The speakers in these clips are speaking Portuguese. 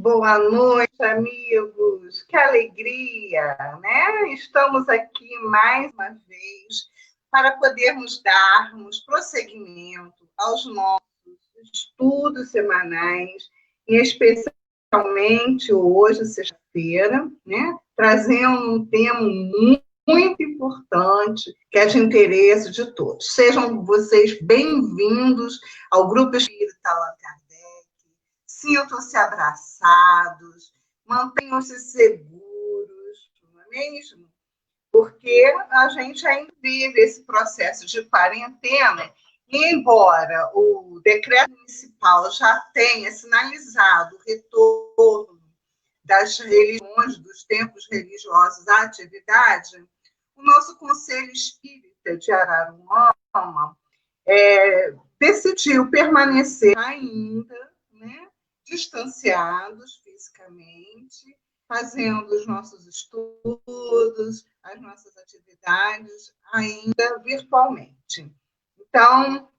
Boa noite, amigos. Que alegria, né? Estamos aqui mais uma vez para podermos darmos prosseguimento aos nossos estudos semanais, e especialmente hoje, sexta-feira, né? Trazendo um tema muito importante, que é de interesse de todos. Sejam vocês bem-vindos ao Grupo Espírita Allan Kardec. Sintam-se abraçados, mantenham-se seguros, não é mesmo? Porque a gente ainda vive esse processo de quarentena, e embora o decreto municipal já tenha sinalizado o retorno das religiões, dos templos religiosos à atividade, o nosso Conselho Espírita de Araruama decidiu permanecer ainda, né, distanciados fisicamente, fazendo os nossos estudos, as nossas atividades, ainda virtualmente. Então,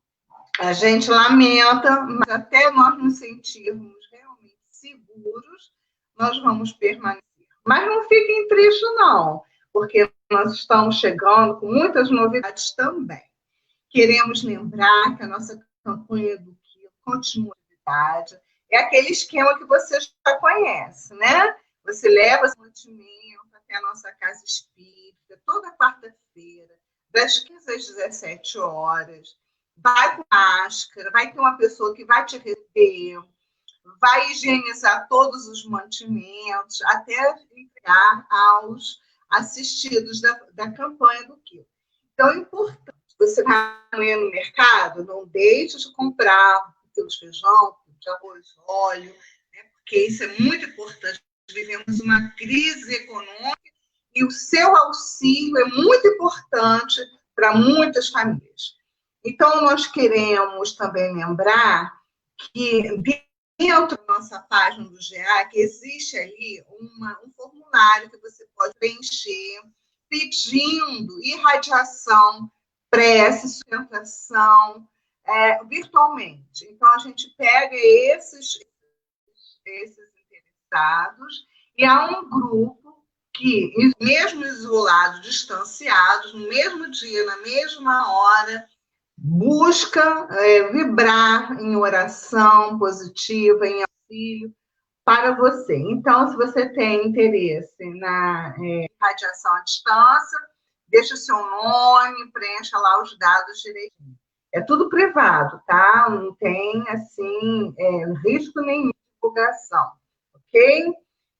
a gente lamenta, mas até nós nos sentirmos realmente seguros, nós vamos permanecer. Mas não fiquem tristes, não, porque nós estamos chegando com muitas novidades também. Queremos lembrar que a nossa campanha do Quilo continua em atividade. É aquele esquema que você já conhece, né? Você leva esse mantimento até a nossa casa espírita, toda quarta-feira, das 15 às 17 horas. Vai com máscara, vai ter uma pessoa que vai te receber, vai higienizar todos os mantimentos, até entregar aos assistidos da campanha do Quilo. Então, é importante. Você vai no mercado, não deixe de comprar pelos feijão, de arroz, óleo, né? Porque isso é muito importante. Vivemos uma crise econômica e o seu auxílio é muito importante para muitas famílias. Então, nós queremos também lembrar que dentro da nossa página do GA, que existe ali um formulário que você pode preencher pedindo irradiação, prece, sustentação, virtualmente. Então, a gente pega esses interessados e há um grupo que, mesmo isolados, distanciados, no mesmo dia, na mesma hora, busca vibrar em oração positiva, em auxílio para você. Então, se você tem interesse na radiação à distância, deixa o seu nome, preencha lá os dados direitinho. É tudo privado, tá? Não tem, assim, risco nenhum de divulgação, ok?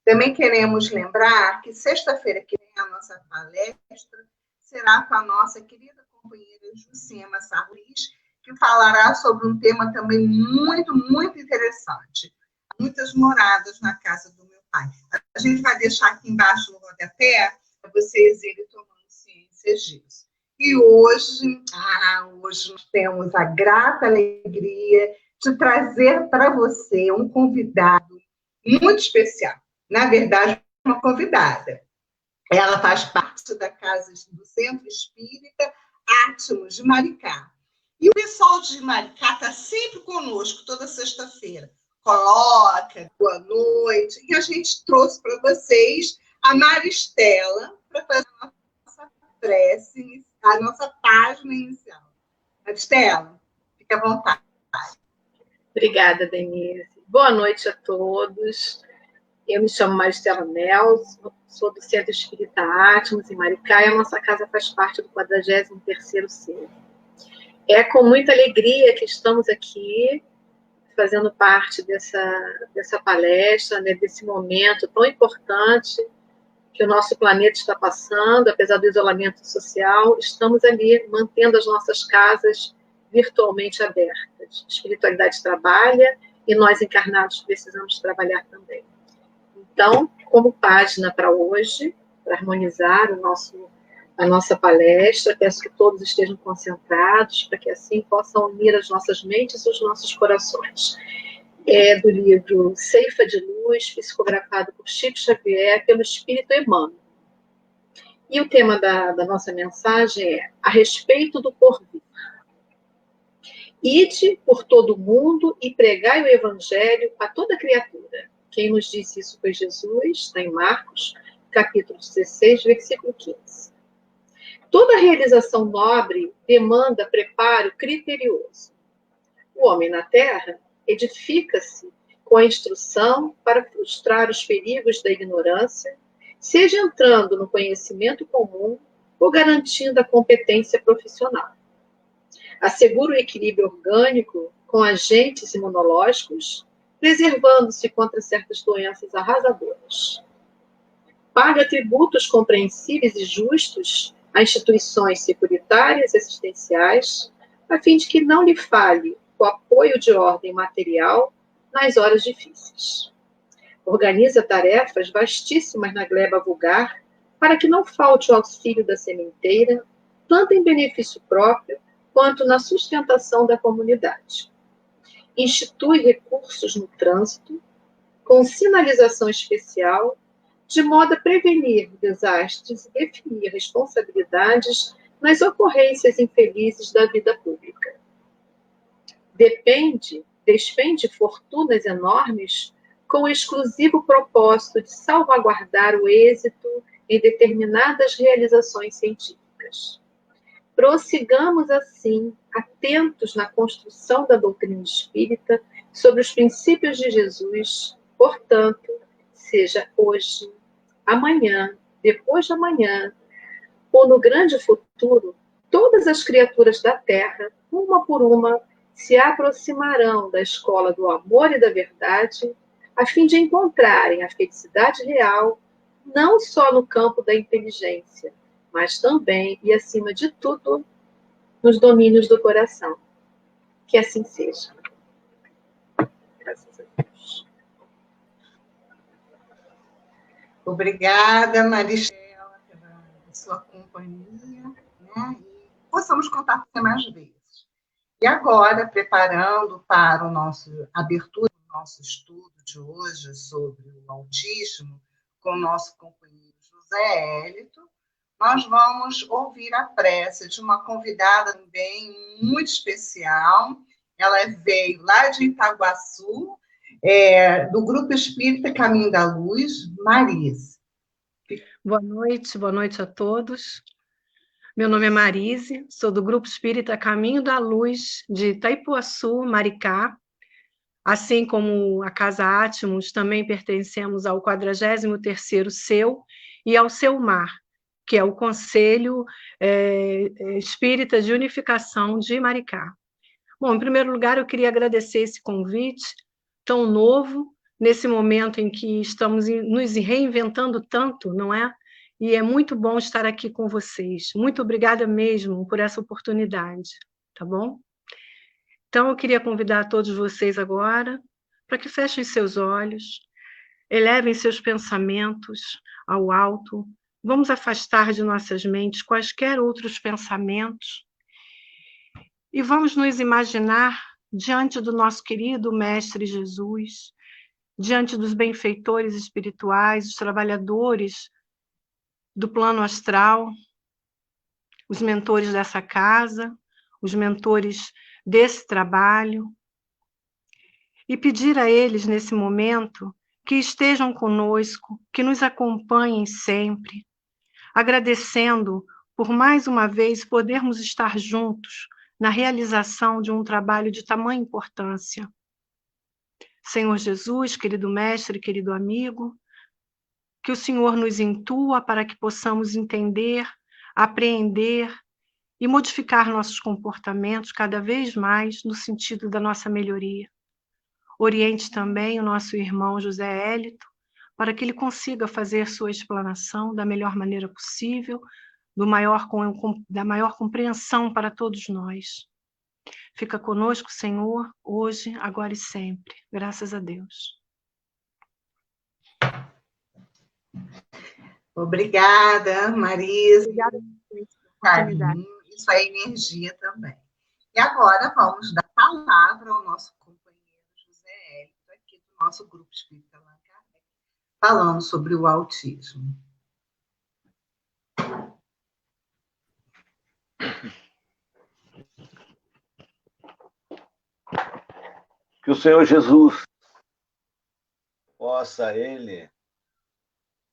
Também queremos lembrar que sexta-feira que vem a nossa palestra será com a nossa querida companheira Juciema Sarruiz, que falará sobre um tema também muito, muito interessante. Muitas moradas na casa do meu pai. A gente vai deixar aqui embaixo no rodapé para vocês irem tomando ciência disso. E hoje nós temos a grata alegria de trazer para você um convidado muito especial. Na verdade, uma convidada. Ela faz parte da casa do Centro Espírita Átmos de Maricá. E o pessoal de Maricá está sempre conosco, toda sexta-feira. Coloca, boa noite. E a gente trouxe para vocês a Maristela para fazer a nossa prece, a nossa página inicial. Maristela, fique à vontade. Obrigada, Denise. Boa noite a todos. Eu me chamo Maristela Mel, sou do Centro Espírita Átmos, em Maricá, e a nossa casa faz parte do 43º Centro. É com muita alegria que estamos aqui, fazendo parte dessa palestra, né, desse momento tão importante que o nosso planeta está passando, apesar do isolamento social, estamos ali mantendo as nossas casas virtualmente abertas. A espiritualidade trabalha e nós encarnados precisamos trabalhar também. Então, como página para hoje, para harmonizar a nossa palestra, peço que todos estejam concentrados, para que assim possam unir as nossas mentes e os nossos corações. É do livro Ceifa de Luz, psicografado por Chico Xavier, pelo Espírito Emmanuel. E o tema da nossa mensagem é a respeito do porvir. Ide por todo o mundo e pregai o Evangelho a toda criatura. Quem nos disse isso foi Jesus, está em Marcos, capítulo 16, versículo 15. Toda realização nobre demanda preparo criterioso. O homem na terra edifica-se com a instrução para frustrar os perigos da ignorância, seja entrando no conhecimento comum ou garantindo a competência profissional. Assegura o equilíbrio orgânico com agentes imunológicos, preservando-se contra certas doenças arrasadoras. Paga tributos compreensíveis e justos a instituições securitárias e assistenciais, a fim de que não lhe falhe o apoio de ordem material nas horas difíceis. Organiza tarefas vastíssimas na gleba vulgar, para que não falte o auxílio da sementeira, tanto em benefício próprio, quanto na sustentação da comunidade. Institui recursos no trânsito, com sinalização especial, de modo a prevenir desastres e definir responsabilidades nas ocorrências infelizes da vida pública. Despende fortunas enormes com o exclusivo propósito de salvaguardar o êxito em determinadas realizações científicas. Prossigamos, assim, atentos na construção da doutrina espírita sobre os princípios de Jesus, portanto, seja hoje, amanhã, depois de amanhã, ou no grande futuro, todas as criaturas da Terra, uma por uma, se aproximarão da escola do amor e da verdade, a fim de encontrarem a felicidade real, não só no campo da inteligência, mas também, e acima de tudo, nos domínios do coração. Que assim seja. Graças a Deus. Obrigada, Maristela, pela sua companhia, né? E possamos contar com você mais vezes. E agora, preparando para a abertura do nosso estudo de hoje sobre o autismo, com o nosso companheiro José Hélito, nós vamos ouvir a prece de uma convidada também muito especial. Ela veio lá de Itaguaçu, do Grupo Espírita Caminho da Luz, Marise. Boa noite a todos. Meu nome é Marise, sou do Grupo Espírita Caminho da Luz, de Itaipuaçu, Maricá. Assim como a Casa Átmos, também pertencemos ao 43º CEU e ao CEUMAR, que é o Conselho Espírita de Unificação de Maricá. Bom, em primeiro lugar, eu queria agradecer esse convite tão novo, nesse momento em que estamos nos reinventando tanto, não é? E é muito bom estar aqui com vocês. Muito obrigada mesmo por essa oportunidade, tá bom? Então, eu queria convidar todos vocês agora para que fechem seus olhos, elevem seus pensamentos ao alto, vamos afastar de nossas mentes quaisquer outros pensamentos e vamos nos imaginar diante do nosso querido Mestre Jesus, diante dos benfeitores espirituais, os trabalhadores do plano astral, os mentores dessa casa, os mentores desse trabalho, e pedir a eles, nesse momento, que estejam conosco, que nos acompanhem sempre, agradecendo por mais uma vez podermos estar juntos na realização de um trabalho de tamanha importância. Senhor Jesus, querido mestre, querido amigo, que o Senhor nos intua para que possamos entender, apreender e modificar nossos comportamentos cada vez mais no sentido da nossa melhoria. Oriente também o nosso irmão José Hélito, para que ele consiga fazer sua explanação da melhor maneira possível, da maior compreensão para todos nós. Fica conosco, Senhor, hoje, agora e sempre. Graças a Deus. Obrigada, Marisa. Obrigada pela oportunidade. Isso é energia também. E agora vamos dar a palavra ao nosso companheiro José Hélito, aqui do nosso Grupo Espírita Allan Kardec, falando sobre o autismo. Que o Senhor Jesus possa Ele,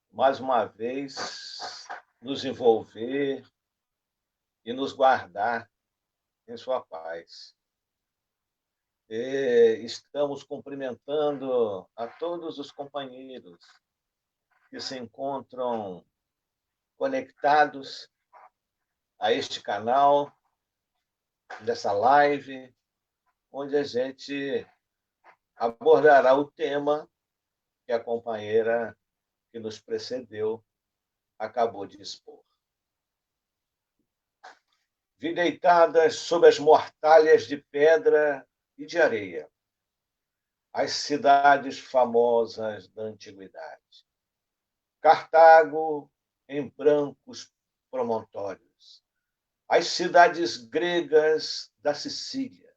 mais uma vez, nos envolver e nos guardar em sua paz. E estamos cumprimentando a todos os companheiros que se encontram conectados a este canal, dessa live, onde a gente abordará o tema que a companheira que nos precedeu acabou de expor. Vi deitadas sob as mortalhas de pedra e de areia as cidades famosas da antiguidade. Cartago em brancos promontórios, as cidades gregas da Sicília,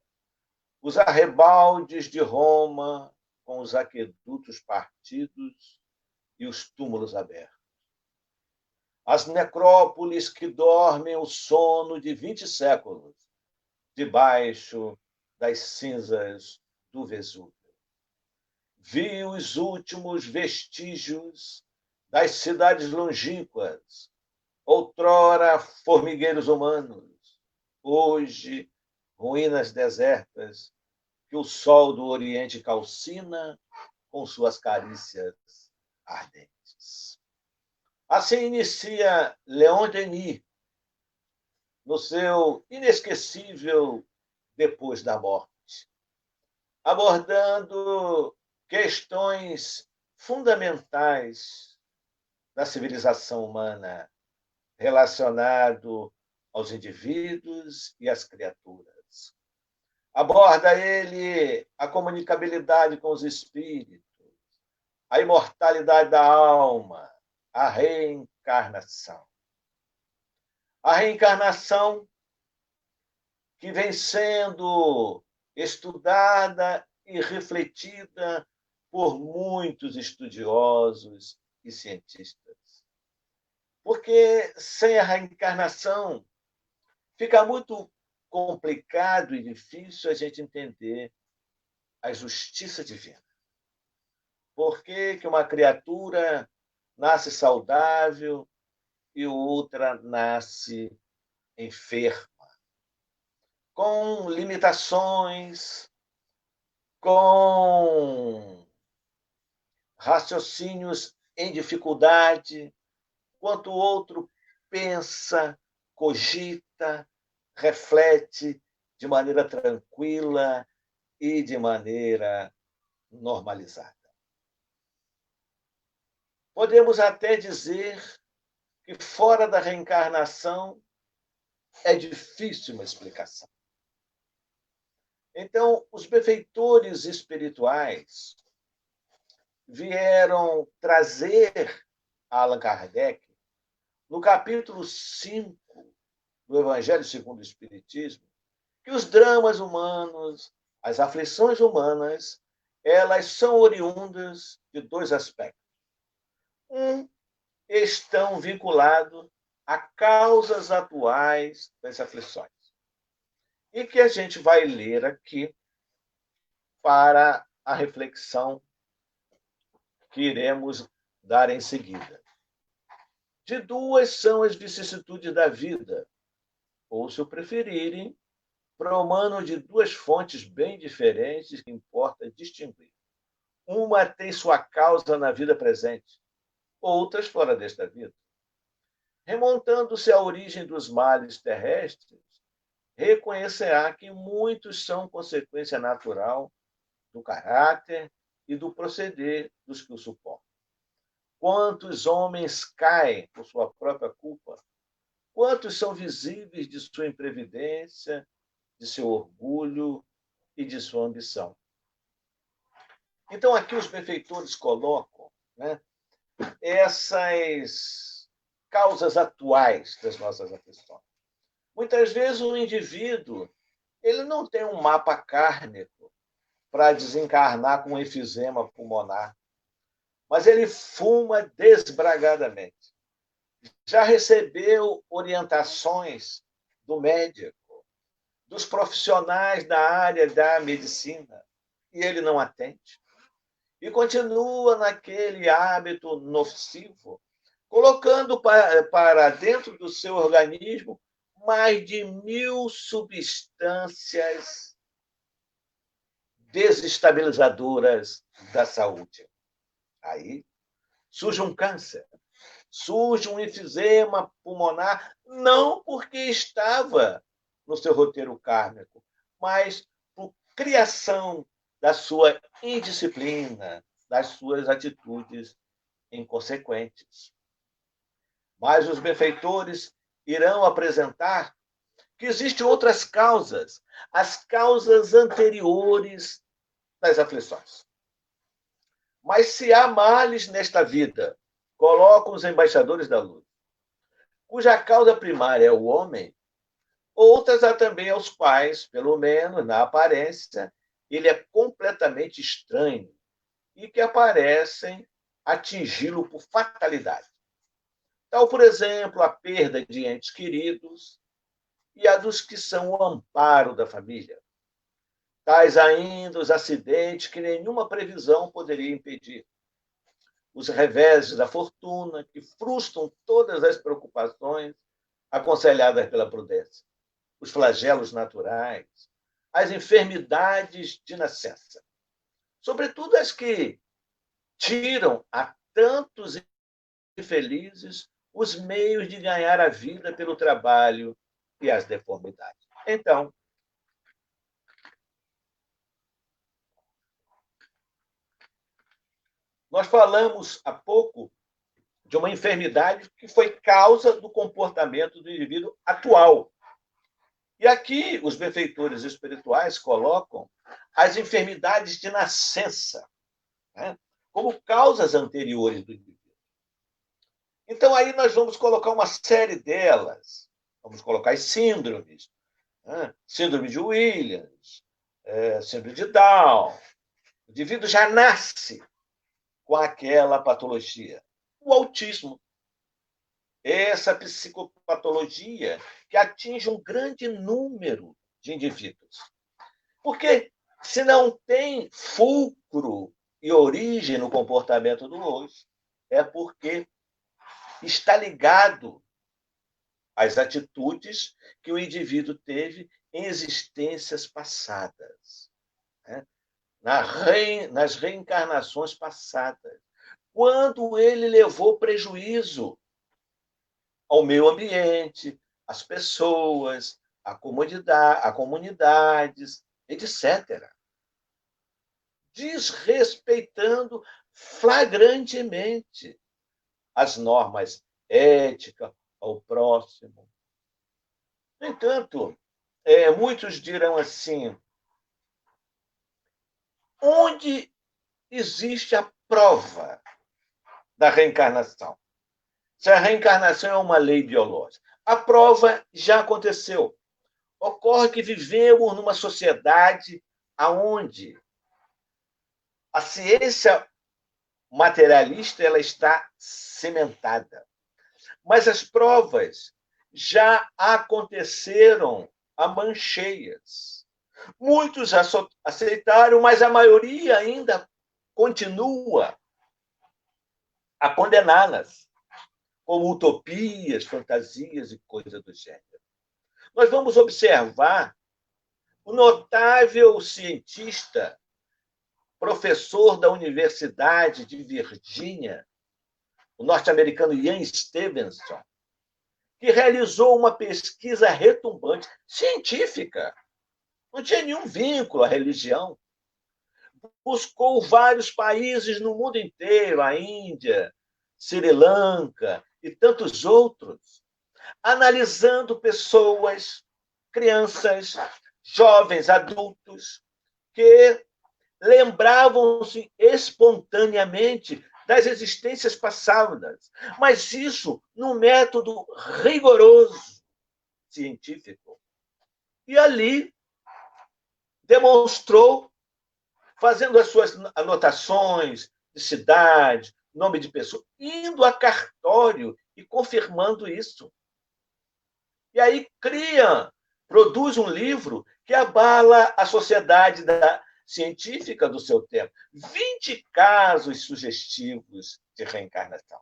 os arrebaldes de Roma com os aquedutos partidos e os túmulos abertos. As necrópoles que dormem o sono de 20 séculos debaixo das cinzas do Vesúvio. Vi os últimos vestígios das cidades longínquas, outrora formigueiros humanos, hoje ruínas desertas que o sol do Oriente calcina com suas carícias ardentes. Assim inicia Leon Denis, no seu inesquecível Depois da Morte, abordando questões fundamentais da civilização humana, relacionado aos indivíduos e às criaturas. Aborda ele a comunicabilidade com os espíritos, a imortalidade da alma, a reencarnação. A reencarnação que vem sendo estudada e refletida por muitos estudiosos e cientistas. Porque sem a reencarnação fica muito complicado e difícil a gente entender a justiça divina. Por que uma criatura nasce saudável e outra nasce enferma? Com limitações, com raciocínios em dificuldade, enquanto o outro pensa, cogita, reflete de maneira tranquila e de maneira normalizada. Podemos até dizer que fora da reencarnação é difícil uma explicação. Então, os benfeitores espirituais vieram trazer a Allan Kardec, no capítulo 5 do Evangelho segundo o Espiritismo, que os dramas humanos, as aflições humanas, elas são oriundas de dois aspectos. Estão vinculados a causas atuais das aflições. E que a gente vai ler aqui para a reflexão que iremos dar em seguida. De duas são as vicissitudes da vida, ou, se o preferirem, para o humano de duas fontes bem diferentes que importa distinguir. Uma tem sua causa na vida presente, outras fora desta vida. Remontando-se à origem dos males terrestres, reconhecerá que muitos são consequência natural do caráter e do proceder dos que o suportam. Quantos homens caem por sua própria culpa? Quantos são visíveis de sua imprevidência, de seu orgulho e de sua ambição? Então, aqui os benfeitores colocam, né, essas causas atuais das nossas aflições. Muitas vezes o indivíduo ele não tem um mapa kármico para desencarnar com efizema pulmonar, mas ele fuma desbragadamente. Já recebeu orientações do médico, dos profissionais da área da medicina, e ele não atende. e continua naquele hábito nocivo, colocando para dentro do seu organismo mais de 1000 substâncias desestabilizadoras da saúde. Aí surge um câncer, surge um enfisema pulmonar, não porque estava no seu roteiro kármico, mas por criação da sua indisciplina, das suas atitudes inconsequentes. Mas os benfeitores irão apresentar que existem outras causas, as causas anteriores das aflições. Mas se há males nesta vida, colocam os embaixadores da luz, cuja causa primária é o homem, outras há também aos quais, pelo menos na aparência, ele é completamente estranho e que aparecem atingi-lo por fatalidade. Tal, por exemplo, a perda de entes queridos e a dos que são o amparo da família. Tais ainda os acidentes que nenhuma previsão poderia impedir. Os reveses da fortuna, que frustram todas as preocupações aconselhadas pela prudência. Os flagelos naturais, as enfermidades de nascença. Sobretudo as que tiram a tantos infelizes os meios de ganhar a vida pelo trabalho e as deformidades. Então, nós falamos há pouco de uma enfermidade que foi causa do comportamento do indivíduo atual. E aqui os benfeitores espirituais colocam as enfermidades de nascença, né, como causas anteriores do indivíduo. Então, aí nós vamos colocar uma série delas. Vamos colocar as síndromes. Né? Síndrome de Williams, síndrome de Down. O indivíduo já nasce com aquela patologia. O autismo. Essa psicopatologia que atinge um grande número de indivíduos. Porque se não tem fulcro e origem no comportamento do hoje, é porque está ligado às atitudes que o indivíduo teve em existências passadas, né? Nas reencarnações passadas, quando ele levou prejuízo ao meio ambiente, às pessoas, à comunidades, etc. Desrespeitando flagrantemente as normas éticas ao próximo. No entanto, muitos dirão assim: onde existe a prova da reencarnação? Se a reencarnação é uma lei biológica. A prova já aconteceu. Ocorre que vivemos numa sociedade onde a ciência materialista ela está cimentada. Mas as provas já aconteceram a mãos cheias. Muitos aceitaram, mas a maioria ainda continua a condená-las como utopias, fantasias e coisas do gênero. Nós vamos observar o notável cientista, professor da Universidade de Virgínia, o norte-americano Ian Stevenson, que realizou uma pesquisa retumbante, científica, não tinha nenhum vínculo à religião. Buscou vários países no mundo inteiro, a Índia, Sri Lanka e tantos outros, analisando pessoas, crianças, jovens, adultos, que lembravam-se espontaneamente das existências passadas, mas isso num método rigoroso científico. E ali demonstrou, fazendo as suas anotações de cidade, nome de pessoa, indo a cartório e confirmando isso. E aí produz um livro que abala a sociedade da científica do seu tempo. 20 casos sugestivos de reencarnação,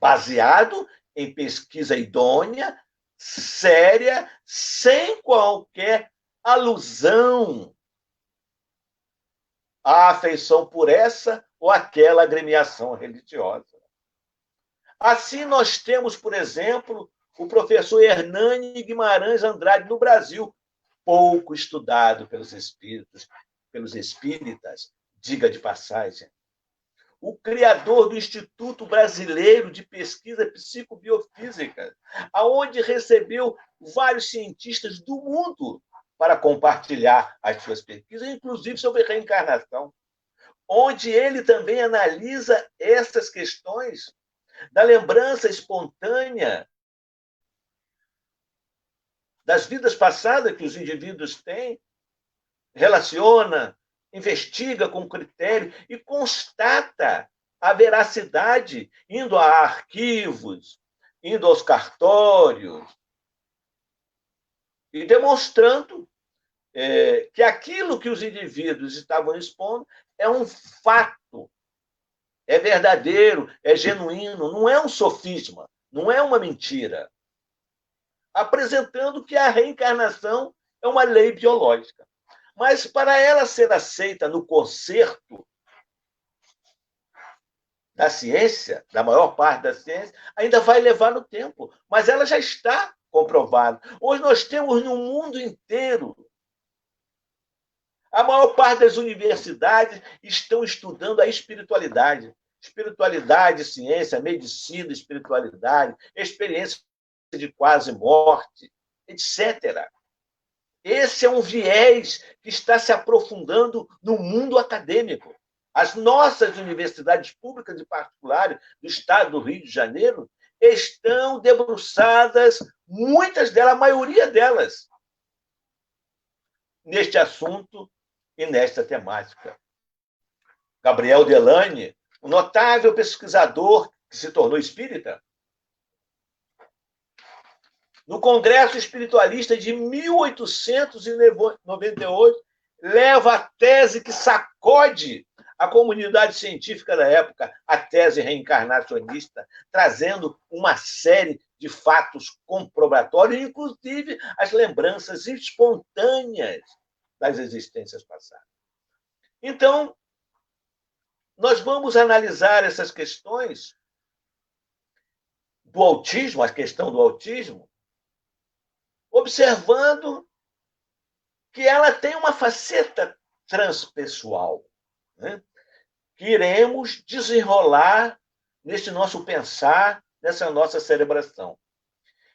baseado em pesquisa idônea, séria, sem qualquer alusão à afeição por essa ou aquela agremiação religiosa. Assim, nós temos, por exemplo, o professor Hernani Guimarães Andrade, no Brasil, pouco estudado pelos espíritas, diga de passagem. O criador do Instituto Brasileiro de Pesquisa Psicobiofísica, aonde recebeu vários cientistas do mundo para compartilhar as suas pesquisas, inclusive sobre reencarnação, onde ele também analisa essas questões da lembrança espontânea das vidas passadas que os indivíduos têm, relaciona, investiga com critério e constata a veracidade, indo a arquivos, indo aos cartórios, e demonstrando que aquilo que os indivíduos estavam expondo é um fato, é verdadeiro, é genuíno, não é um sofisma, não é uma mentira. Apresentando que a reencarnação é uma lei biológica. Mas, para ela ser aceita no concerto da ciência, da maior parte da ciência, ainda vai levar no tempo. Mas ela já está comprovada. Hoje nós temos no mundo inteiro. A maior parte das universidades estão estudando a espiritualidade. Espiritualidade, ciência, medicina, espiritualidade, experiência de quase morte, etc. Esse é um viés que está se aprofundando no mundo acadêmico. As nossas universidades públicas e particulares do estado do Rio de Janeiro estão debruçadas, muitas delas, a maioria delas, neste assunto e nesta temática. Gabriel Delane, um notável pesquisador que se tornou espírita, no Congresso Espiritualista de 1898, leva a tese que sacode a comunidade científica da época, a tese reencarnacionista, trazendo uma série de fatos comprobatórios, inclusive as lembranças espontâneas das existências passadas. Então, nós vamos analisar essas questões do autismo, a questão do autismo, observando que ela tem uma faceta transpessoal, né? Que iremos desenrolar nesse nosso pensar, nessa nossa celebração.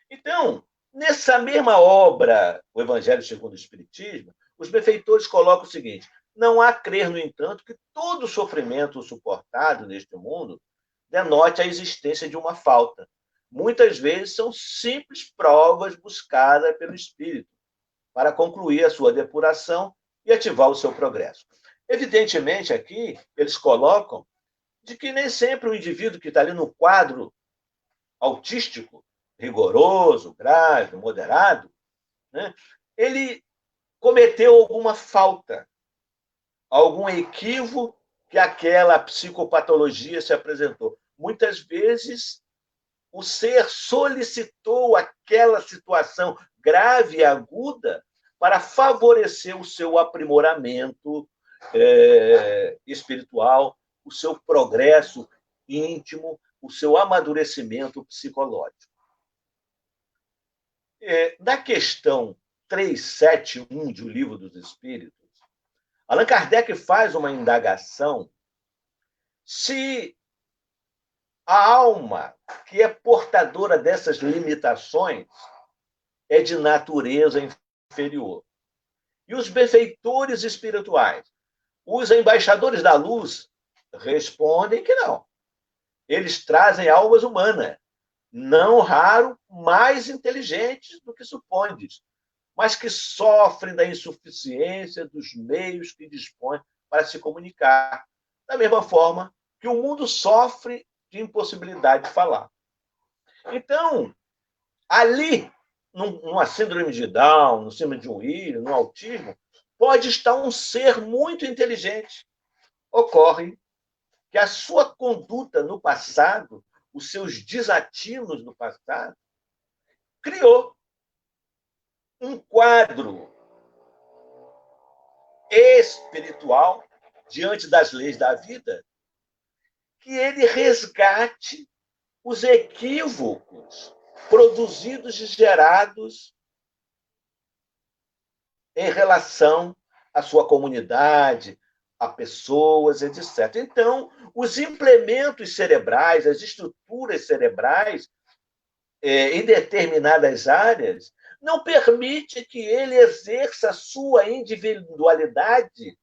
Então, nessa mesma obra, o Evangelho segundo o Espiritismo, os benfeitores colocam o seguinte: não há crer, no entanto, que todo sofrimento suportado neste mundo denote a existência de uma falta. Muitas vezes são simples provas buscadas pelo espírito para concluir a sua depuração e ativar o seu progresso. Evidentemente, aqui, eles colocam de que nem sempre o indivíduo que está ali no quadro autístico, rigoroso, grave, moderado, né, ele cometeu alguma falta, algum equívoco que aquela psicopatologia se apresentou. Muitas vezes, o ser solicitou aquela situação grave e aguda para favorecer o seu aprimoramento espiritual, o seu progresso íntimo, o seu amadurecimento psicológico. Na questão 371 de O Livro dos Espíritos, Allan Kardec faz uma indagação se a alma que é portadora dessas limitações é de natureza inferior. E os benfeitores espirituais, os embaixadores da luz, respondem que não. Eles trazem almas humanas, não raro mais inteligentes do que supondes, mas que sofrem da insuficiência dos meios que dispõem para se comunicar, da mesma forma que o mundo sofre de impossibilidade de falar. Então, ali, numa síndrome de Down, no síndrome de um William, no autismo, pode estar um ser muito inteligente. Ocorre que a sua conduta no passado, os seus desatinos no passado, criou um quadro espiritual diante das leis da vida que ele resgate os equívocos produzidos e gerados em relação à sua comunidade, a pessoas, etc. Então, os implementos cerebrais, as estruturas cerebrais, em determinadas áreas, não permite que ele exerça a sua individualidade,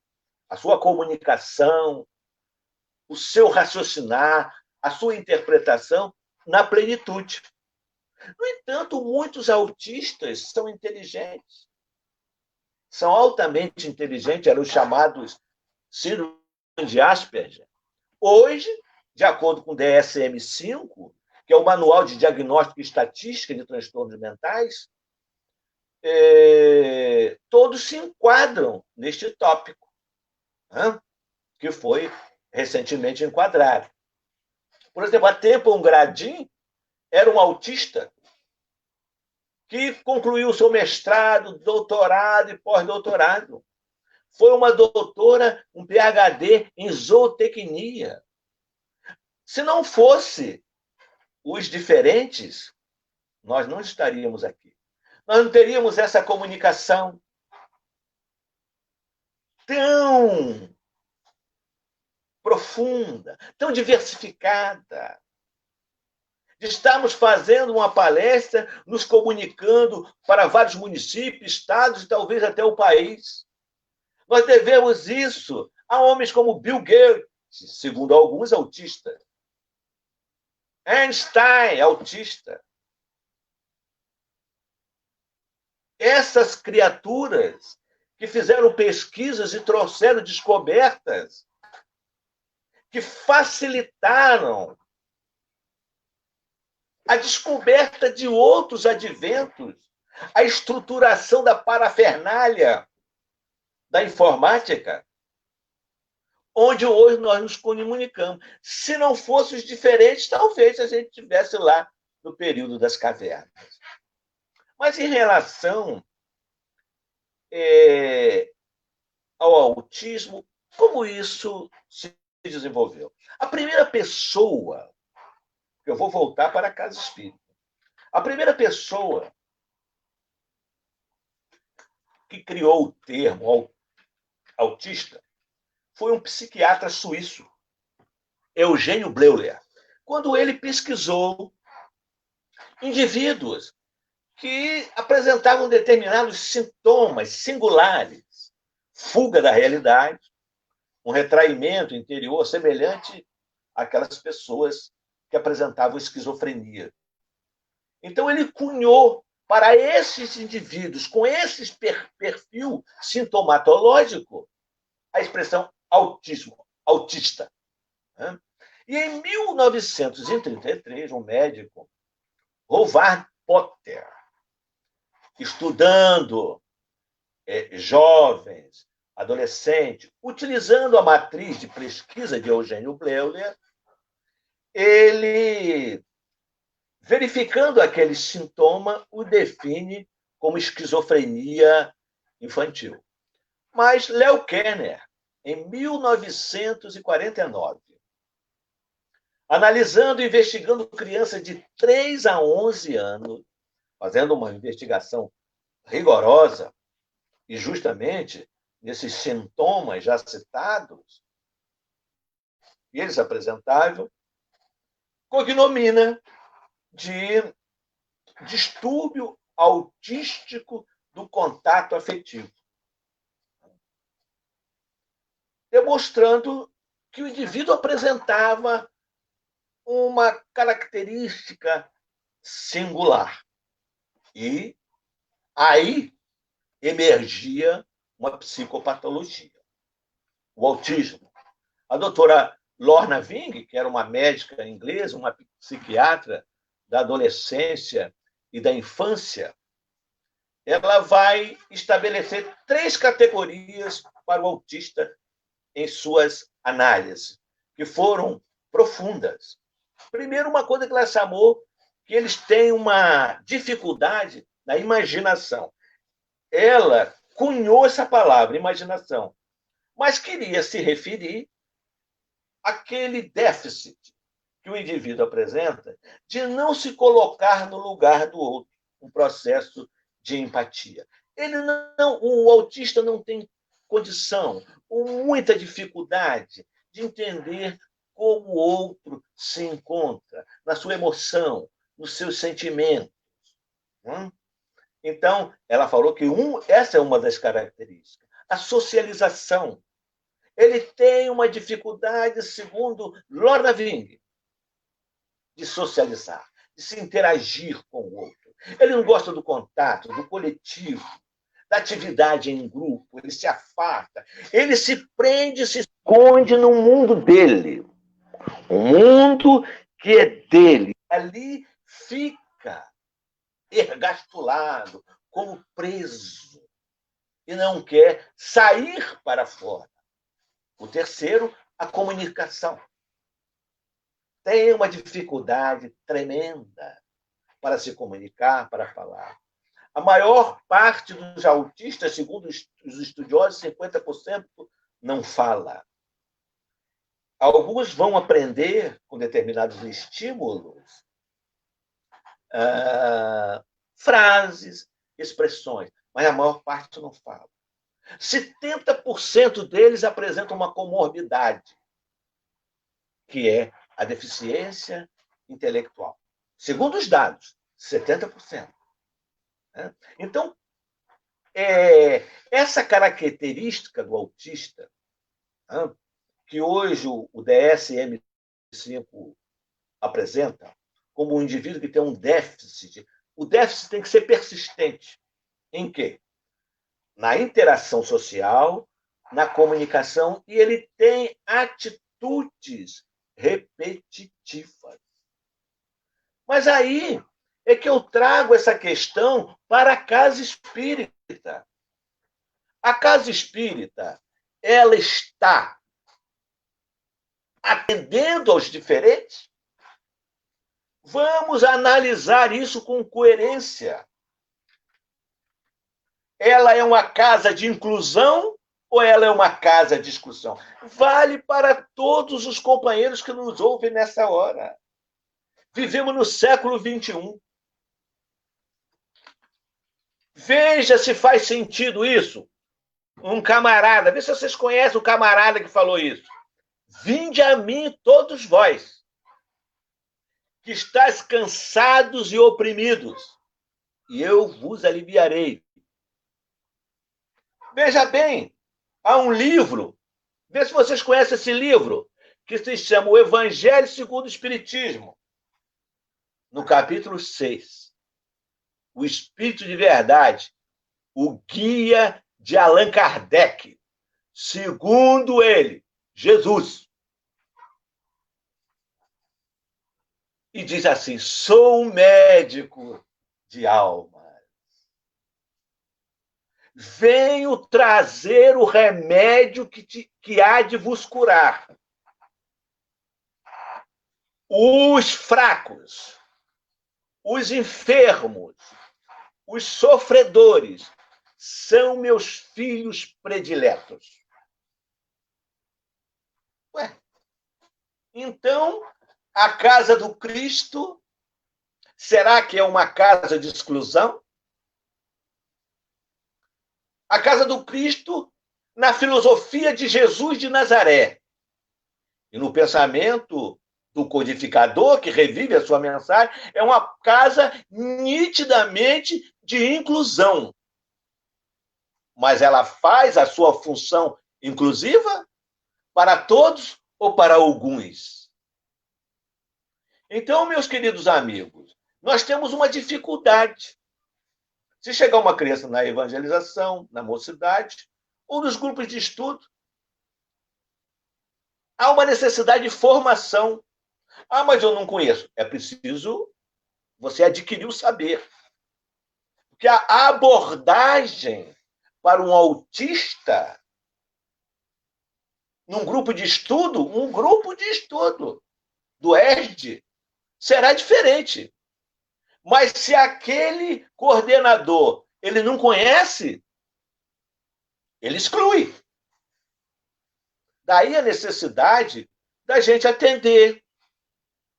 a sua comunicação, o seu raciocinar, a sua interpretação na plenitude. No entanto, muitos autistas são inteligentes, são altamente inteligentes, eram os chamados síndrome de Asperger. Hoje, de acordo com o DSM-5, que é o Manual de Diagnóstico e Estatística de Transtornos Mentais, todos se enquadram neste tópico, né? Que foi recentemente enquadrado. Por exemplo, a Temple Grandin era um autista que concluiu seu mestrado, doutorado e pós-doutorado. Foi uma doutora, um PhD em zootecnia. Se não fosse os diferentes, nós não estaríamos aqui. Nós não teríamos essa comunicação tão profunda, tão diversificada. Estamos fazendo uma palestra, nos comunicando para vários municípios, estados e talvez até o país. Nós devemos isso a homens como Bill Gates, segundo alguns, autista. Einstein, autista. Essas criaturas que fizeram pesquisas e trouxeram descobertas que facilitaram a descoberta de outros adventos, a estruturação da parafernália da informática, onde hoje nós nos comunicamos. Se não fossem os diferentes, talvez a gente estivesse lá no período das cavernas. Mas em relação ao autismo, como isso se desenvolveu? A primeira pessoa, eu vou voltar para a casa espírita, a primeira pessoa que criou o termo autista foi um psiquiatra suíço, Eugênio Bleuler, quando ele pesquisou indivíduos que apresentavam determinados sintomas singulares, fuga da realidade, um retraimento interior semelhante àquelas pessoas que apresentavam esquizofrenia. Então, ele cunhou para esses indivíduos com esse perfil sintomatológico a expressão autismo, autista. E em 1933, um médico, Howard Potter, estudando jovens, adolescentes, utilizando a matriz de pesquisa de Eugênio Bleuler, ele, verificando aquele sintoma, o define como esquizofrenia infantil. Mas Leo Kanner, em 1949, analisando e investigando crianças de 3 a 11 anos, fazendo uma investigação rigorosa, e justamente nesses sintomas já citados, e eles apresentavam cognomina de distúrbio autístico do contato afetivo, demonstrando que o indivíduo apresentava uma característica singular. E aí emergia uma psicopatologia, o autismo. A doutora Lorna Wing, que era uma médica inglesa, uma psiquiatra da adolescência e da infância, ela vai estabelecer 3 categorias para o autista em suas análises, que foram profundas. Primeiro, uma coisa que ela chamou que eles têm uma dificuldade na imaginação. Ela cunhou essa palavra, imaginação, mas queria se referir àquele déficit que o indivíduo apresenta de não se colocar no lugar do outro, um processo de empatia. O autista não tem condição, ou muita dificuldade de entender como o outro se encontra, na sua emoção, nos seus sentimentos. Então, ela falou que essa é uma das características. A socialização. Ele tem uma dificuldade, segundo Lorna Wing, de socializar, de se interagir com o outro. Ele não gosta do contato, do coletivo, da atividade em grupo, ele se afasta, ele se prende, se esconde no mundo dele. Um mundo que é dele. Ali fica ergastulado, como preso, e não quer sair para fora. O terceiro, a comunicação. Tem uma dificuldade tremenda para se comunicar, para falar. A maior parte dos autistas, segundo os estudiosos, 50% não fala. Alguns vão aprender com determinados estímulos frases, expressões, mas a maior parte não fala. 70% deles apresentam uma comorbidade, que é a deficiência intelectual. Segundo os dados, 70%. Então, essa característica do autista, que hoje o DSM-5 apresenta, como um indivíduo que tem um déficit, o déficit tem que ser persistente. Em quê? Na interação social, na comunicação, e ele tem atitudes repetitivas. Mas aí é que eu trago essa questão para a casa espírita. A casa espírita, ela está atendendo aos diferentes? Vamos analisar isso com coerência. Ela é uma casa de inclusão ou ela é uma casa de exclusão? Vale para todos os companheiros que nos ouvem nessa hora. Vivemos no século XXI. Veja se faz sentido isso. Um camarada, vê se vocês conhecem o camarada que falou isso. Vinde a mim todos vós, que estáis cansados e oprimidos, e eu vos aliviarei. Veja bem, há um livro, vê se vocês conhecem esse livro, que se chama O Evangelho segundo o Espiritismo. No capítulo 6, o Espírito de Verdade, o guia de Allan Kardec, segundo ele, Jesus. E diz assim: sou um médico de almas. Venho trazer o remédio que há de vos curar. Os fracos, os enfermos, os sofredores são meus filhos prediletos. Ué, então, a casa do Cristo, será que é uma casa de exclusão? A casa do Cristo, na filosofia de Jesus de Nazaré, e no pensamento do codificador, que revive a sua mensagem, é uma casa nitidamente de inclusão. Mas ela faz a sua função inclusiva para todos ou para alguns? Então, meus queridos amigos, nós temos uma dificuldade. Se chegar uma criança na evangelização, na mocidade, ou nos grupos de estudo, há uma necessidade de formação. Ah, mas eu não conheço. É preciso você adquirir o saber. que a abordagem para um autista, num grupo de estudo, um grupo de estudo do ESD, será diferente. Mas se aquele coordenador ele não conhece, ele exclui. Daí a necessidade da gente atender.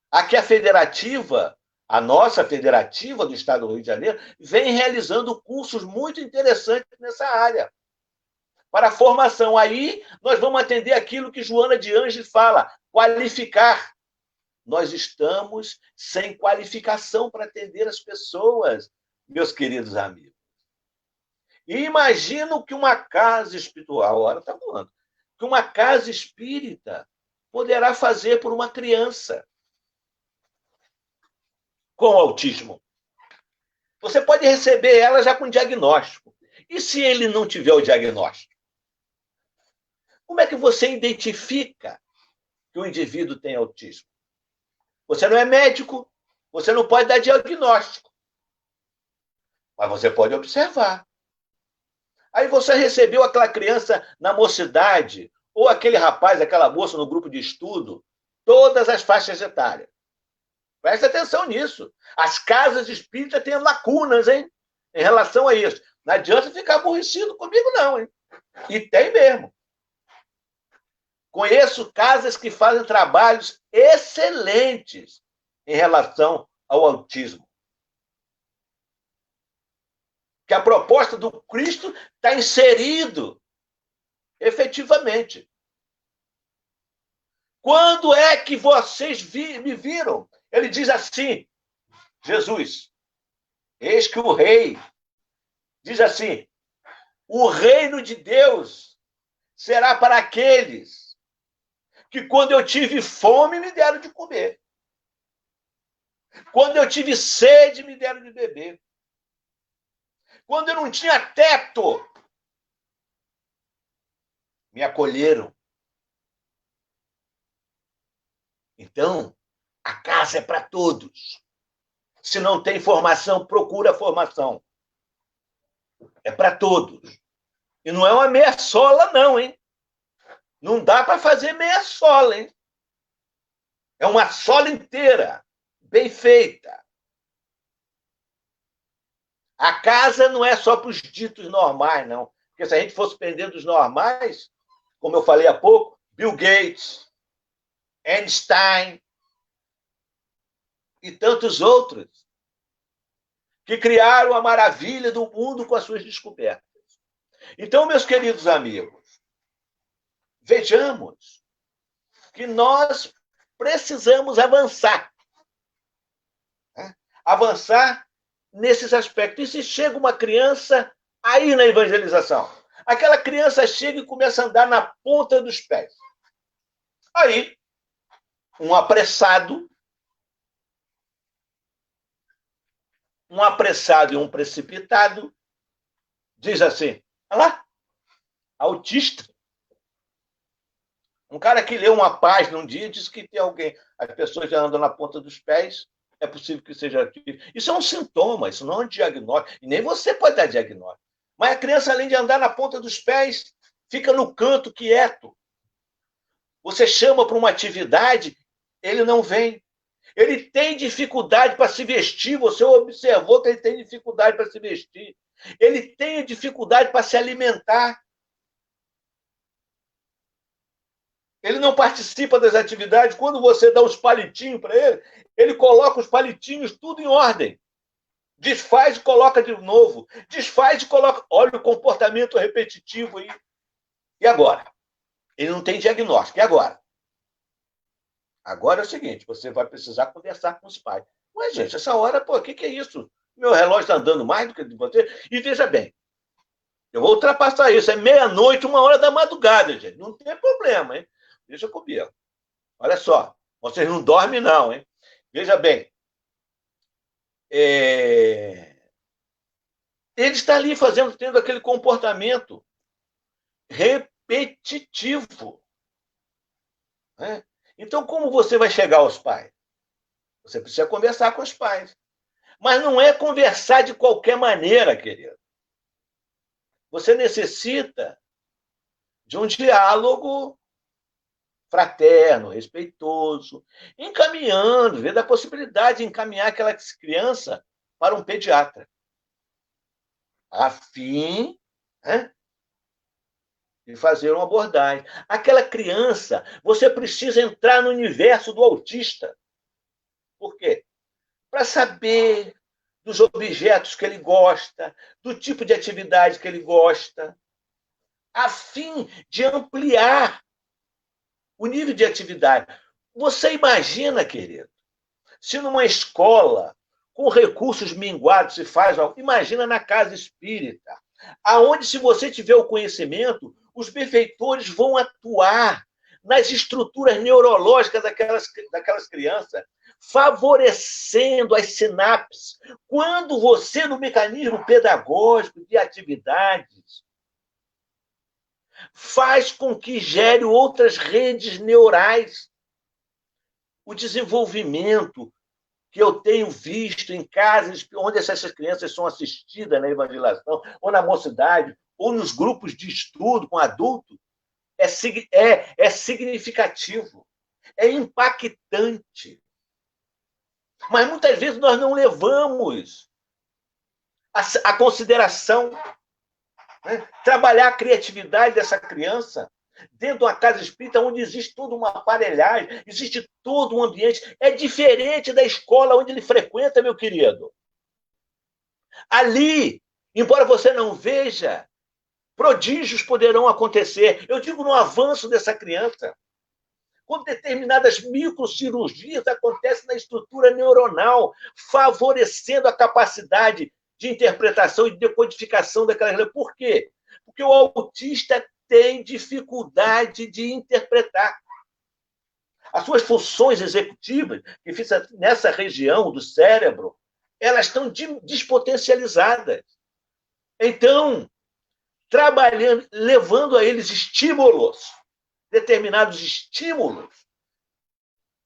Aqui a federativa, a nossa federativa do Estado do Rio de Janeiro, vem realizando cursos muito interessantes nessa área, para a formação. Aí nós vamos atender aquilo que Joana de Ângeles fala, qualificar. Nós estamos sem qualificação para atender as pessoas, meus queridos amigos. E imagino que uma casa espiritual, agora está falando, que uma casa espírita poderá fazer por uma criança com autismo. Você pode receber ela já com diagnóstico. E se ele não tiver o diagnóstico? Como é que você identifica que o indivíduo tem autismo? Você não é médico, você não pode dar diagnóstico. Mas você pode observar. Aí você recebeu aquela criança na mocidade, ou aquele rapaz, aquela moça no grupo de estudo, todas as faixas etárias. Presta atenção nisso. As casas espíritas têm lacunas, hein? Em relação a isso. Não adianta ficar aborrecido comigo, não, hein? E tem mesmo. Conheço casas que fazem trabalhos excelentes em relação ao autismo. Que a proposta do Cristo está inserido efetivamente. Quando é que vocês me viram? Ele diz assim, Jesus, eis que o rei, diz assim, o reino de Deus será para aqueles que quando eu tive fome me deram de comer. Quando eu tive sede me deram de beber. Quando eu não tinha teto, me acolheram. Então, a casa é para todos. Se não tem formação, procura formação. É para todos. E não é uma meia sola, não, hein? Não dá para fazer meia sola, hein? É uma sola inteira, bem feita. A casa não é só para os ditos normais, não. Porque se a gente fosse depender dos normais, como eu falei há pouco, Bill Gates, Einstein e tantos outros que criaram a maravilha do mundo com as suas descobertas. Então, meus queridos amigos, vejamos que nós precisamos avançar. Né? Avançar nesses aspectos. E se chega uma criança aí na evangelização? Aquela criança chega e começa a andar na ponta dos pés. Aí, um apressado e um precipitado diz assim, olha lá, autista. Um cara que leu uma página um dia diz que tem alguém, as pessoas já andam na ponta dos pés, é possível que seja autista. Isso é um sintoma, isso não é um diagnóstico. E nem você pode dar diagnóstico. Mas a criança, além de andar na ponta dos pés, fica no canto quieto. Você chama para uma atividade, ele não vem. Ele tem dificuldade para se vestir, você observou que ele tem dificuldade para se vestir. Ele tem dificuldade para se alimentar. Ele não participa das atividades. Quando você dá os palitinhos para ele, ele coloca os palitinhos tudo em ordem. Desfaz e coloca de novo. Desfaz e coloca. Olha o comportamento repetitivo aí. E agora? Ele não tem diagnóstico. E agora? Agora é o seguinte, você vai precisar conversar com os pais. Mas, gente, essa hora, pô, o que é isso? Meu relógio está andando mais do que de você. E veja bem, eu vou ultrapassar isso. É meia-noite, 1h da madrugada, gente. Não tem problema, hein? Deixa comigo. Olha só, vocês não dormem, não, hein? Veja bem. Ele está ali tendo aquele comportamento repetitivo. Né? Então, como você vai chegar aos pais? Você precisa conversar com os pais. Mas não é conversar de qualquer maneira, querido. Você necessita de um diálogo fraterno, respeitoso, encaminhando, vendo a possibilidade de encaminhar aquela criança para um pediatra, a fim, né, de fazer uma abordagem. Aquela criança, você precisa entrar no universo do autista. Por quê? Para saber dos objetos que ele gosta, do tipo de atividade que ele gosta, a fim de ampliar o nível de atividade. Você imagina, querido, se numa escola com recursos minguados se faz algo, imagina na casa espírita, aonde, se você tiver o conhecimento, os benfeitores vão atuar nas estruturas neurológicas daquelas crianças, favorecendo as sinapses. Quando você, no mecanismo pedagógico de atividades, faz com que gere outras redes neurais. O desenvolvimento que eu tenho visto em casas onde essas crianças são assistidas na evangelização, ou na mocidade, ou nos grupos de estudo com adulto, é significativo, é impactante. Mas muitas vezes nós não levamos a consideração, né, trabalhar a criatividade dessa criança dentro de uma casa espírita onde existe toda uma aparelhagem, existe todo um ambiente. É diferente da escola onde ele frequenta, meu querido. Ali, embora você não veja, prodígios poderão acontecer. Eu digo no avanço dessa criança. Quando determinadas microcirurgias acontecem na estrutura neuronal, favorecendo a capacidade de interpretação e de decodificação daquela. Por quê? Porque o autista tem dificuldade de interpretar. As suas funções executivas, que ficam nessa região do cérebro, elas estão despotencializadas. Então, trabalhando, levando a eles estímulos, determinados estímulos,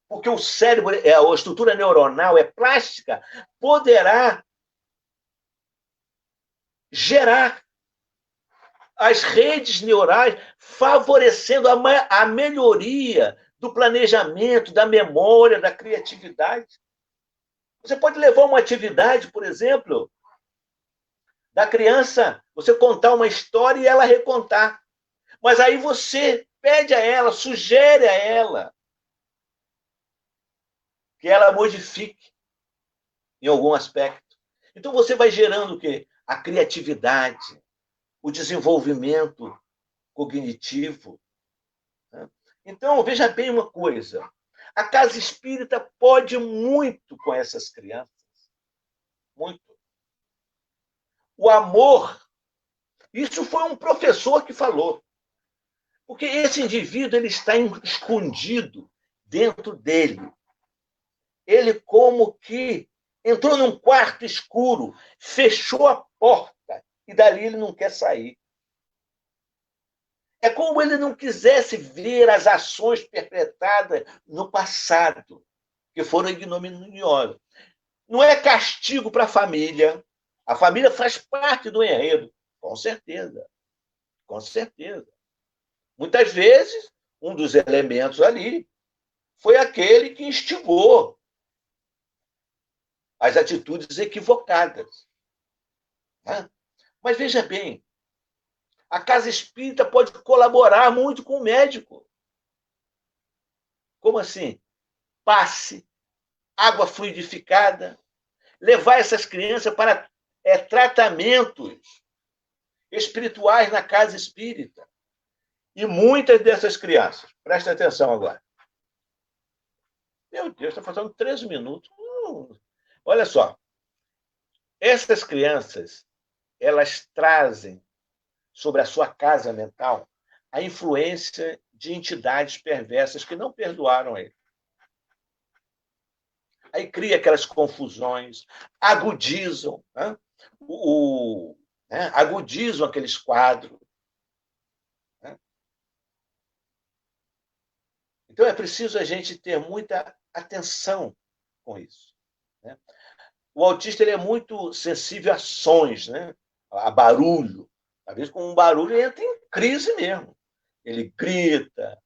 porque o cérebro, a estrutura neuronal é plástica, poderá gerar as redes neurais, favorecendo a melhoria do planejamento, da memória, da criatividade. Você pode levar uma atividade, por exemplo, da criança, você contar uma história e ela recontar. Mas aí você pede a ela, sugere a ela que ela modifique em algum aspecto. Então você vai gerando o quê? A criatividade, o desenvolvimento cognitivo. Né? Então, veja bem uma coisa. A casa espírita pode muito com essas crianças. Muito. O amor, isso foi um professor que falou. Porque esse indivíduo ele está escondido dentro dele. Ele como que entrou num quarto escuro, fechou a porta e dali ele não quer sair. É como ele não quisesse ver as ações perpetradas no passado, que foram ignominiosas. Não é castigo para a família. A família faz parte do enredo, com certeza. Com certeza. Muitas vezes, um dos elementos ali foi aquele que instigou as atitudes equivocadas. Né? Mas veja bem, a casa espírita pode colaborar muito com o médico. Como assim? Passe, água fluidificada, levar essas crianças para tratamentos espirituais na casa espírita. E muitas dessas crianças, presta atenção agora. Meu Deus, está faltando 13 minutos. Olha só, essas crianças, elas trazem sobre a sua casa mental a influência de entidades perversas que não perdoaram ele. Aí cria aquelas confusões, agudizam, né? Agudizam aqueles quadros. Né? Então é preciso a gente ter muita atenção com isso. Né? o autista ele é muito sensível a sons, né? A barulho. Às vezes, com um barulho, ele entra em crise mesmo. Ele grita,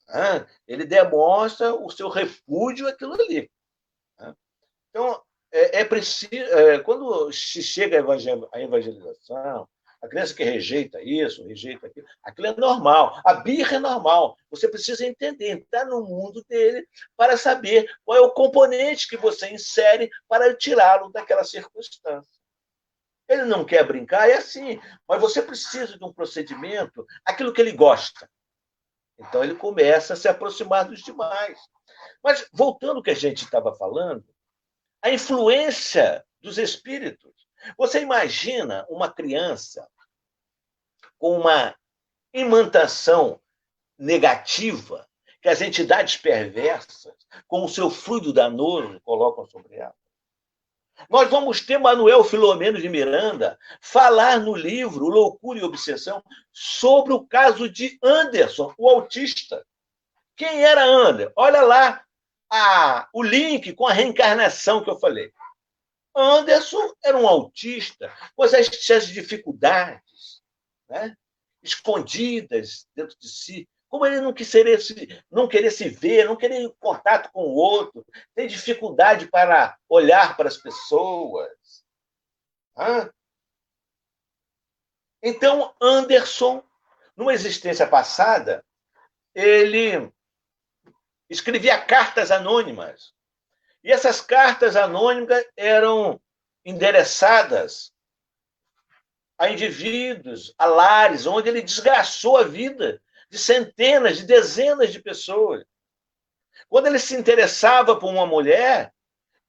né? Ele demonstra o seu repúdio àquilo ali. Né? Então, é preciso. Quando se chega à evangelização, a criança que rejeita isso, rejeita aquilo, aquilo é normal. A birra é normal. Você precisa entender, entrar no mundo dele para saber qual é o componente que você insere para tirá-lo daquela circunstância. Ele não quer brincar, é assim, mas você precisa de um procedimento, aquilo que ele gosta. Então ele começa a se aproximar dos demais. Mas, voltando ao que a gente estava falando, a influência dos espíritos. Você imagina uma criança com uma imantação negativa que as entidades perversas, com o seu fluido danoso, colocam sobre ela? Nós vamos ter Manuel Filomeno de Miranda falar no livro Loucura e Obsessão sobre o caso de Anderson, o autista. Quem era Anderson? Olha lá o link com a reencarnação que eu falei. Anderson era um autista com as dificuldades, né, escondidas dentro de si. Como ele não querer se ver, não querer contato com o outro, tem dificuldade para olhar para as pessoas. Então, Anderson, numa existência passada, ele escrevia cartas anônimas. E essas cartas anônimas eram endereçadas a indivíduos, a lares, onde ele desgraçou a vida de centenas, de dezenas de pessoas. Quando ele se interessava por uma mulher,